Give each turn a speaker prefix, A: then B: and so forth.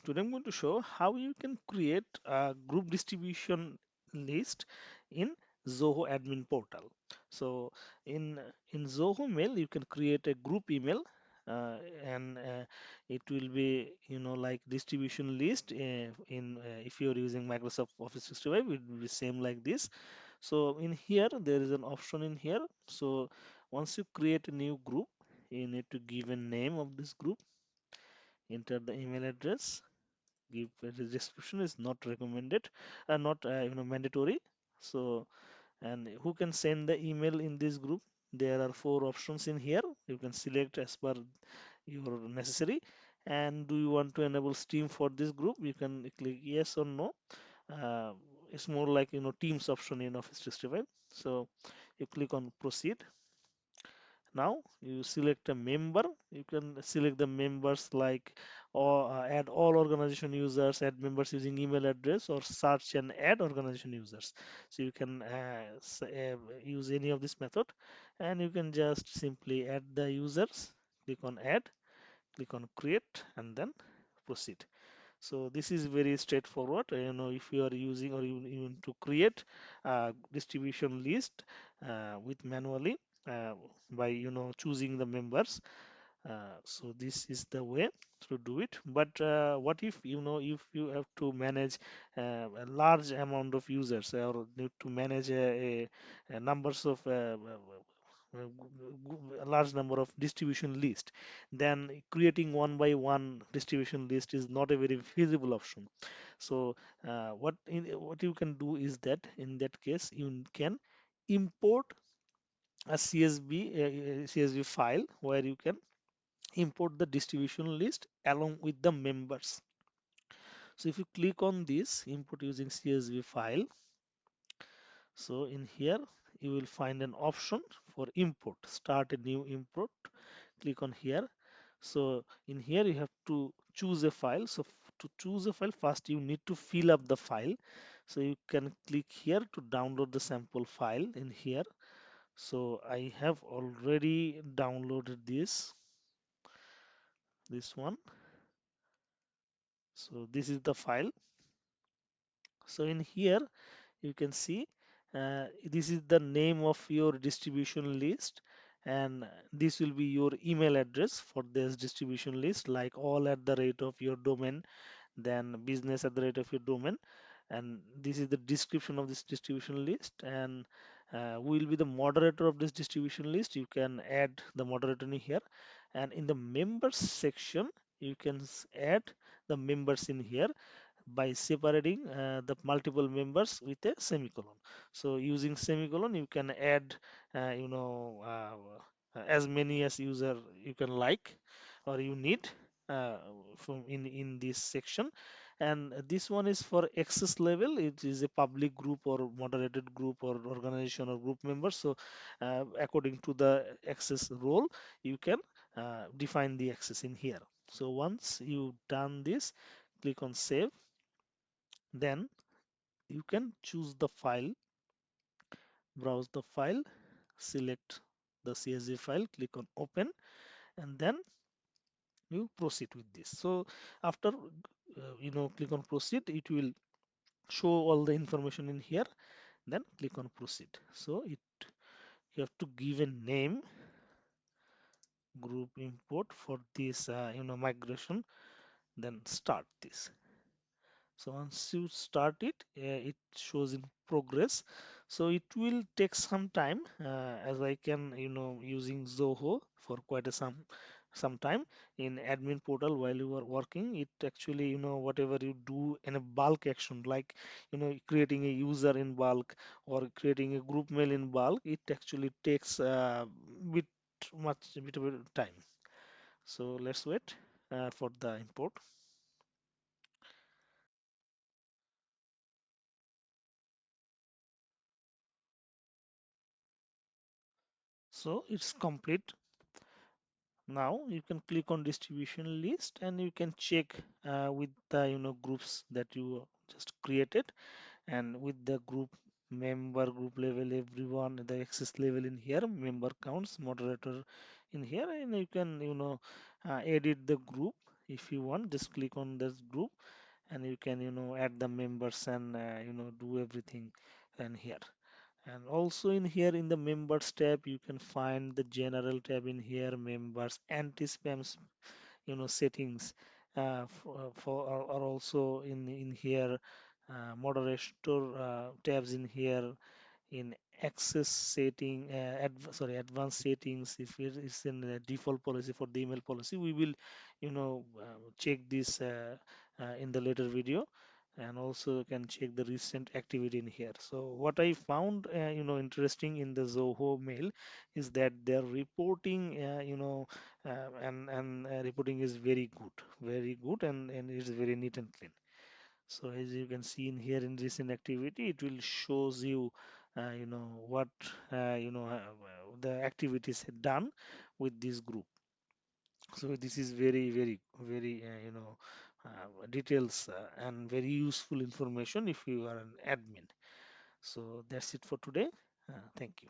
A: Today I'm going to show how you can create a group distribution list in Zoho Admin portal. So in in Zoho Mail, you can create a group email, and it will be like distribution list. In If you're using Microsoft Office 65, it will be same like this. So in here there is an option in here. So once you create a new group, you need to give a name of this group, enter the email address, give a description is not recommended, not mandatory. So, and who can send the email in this group? There are four options in here. You can select as per your necessary. And do you want to enable Steam for this group? You can click yes or no. uh, it's more like Teams option in Office 365. So you click on proceed. Now you select a member. You can select the members like, or add all organization users, add members using email address, or search and add organization users. So you can use any of this method, and you can just simply add the users, click on add, click on create, and then proceed. So this is very straightforward. If you are using, or you want to create a distribution list with manually, uh, by choosing the members. So this is the way to do it. But what if if you have to manage a large amount of users, or need to manage a numbers of a large number of distribution list, then creating one by one distribution list is not a very feasible option. So what you can do is that in that case you can import a CSV file where you can import the distribution list along with the members. So if you click on this import using CSV file, so in here you will find an option for import, start a new import, click on here. So in here you have to choose a file. So to choose a file, first you need to fill up the file. So you can click here to download the sample file in here. So I have already downloaded this one. So this is the file. So in here you can see this is the name of your distribution list, and this will be your email address for this distribution list, like all at the rate of your domain, then business at the rate of your domain. And this is the description of this distribution list, and will be the moderator of this distribution list. You can add the moderator in here, and in the members section you can add the members in here by separating the multiple members with a semicolon. So using semicolon you can add as many as user you can like or you need uh, from in this section. And this one is for access level. It is a public group or moderated group or organization or group members. So according to the access role you can define the access in here. So once you done this, click on save. Then you can choose the file, browse the file, select the CSV file, click on open, and then you proceed with this. So after click on proceed, it will show all the information in here. Then click on proceed. So it you have to give a name, group import for this migration, then start this. So once you start it, it shows in progress. So it will take some time, as I can, using Zoho for quite some time in admin portal while you are working. It actually, whatever you do in a bulk action, like, creating a user in bulk or creating a group mail in bulk, it actually takes bit bit of a time. So let's wait for the import. So it's complete. Now you can click on distribution list and you can check with the groups that you just created, and with the group member, group level, everyone, the access level in here, member counts, moderator in here, and you can edit the group If you want, just click on this group and you can add the members and do everything and here. And also in here in the members tab you can find the general tab in here, members, anti-spam settings are also in here, moderator tabs in here, in access setting, advanced settings. If it is in the default policy for the email policy, we will check this in the later video. And also you can check the recent activity in here. So what I found interesting in the Zoho Mail is that their reporting and reporting is very good, and it's very neat and clean. So as you can see in here in recent activity, it will shows you, what the activities done with this group. So this is very details and very useful information if you are an admin. So that's it for today. Thank you.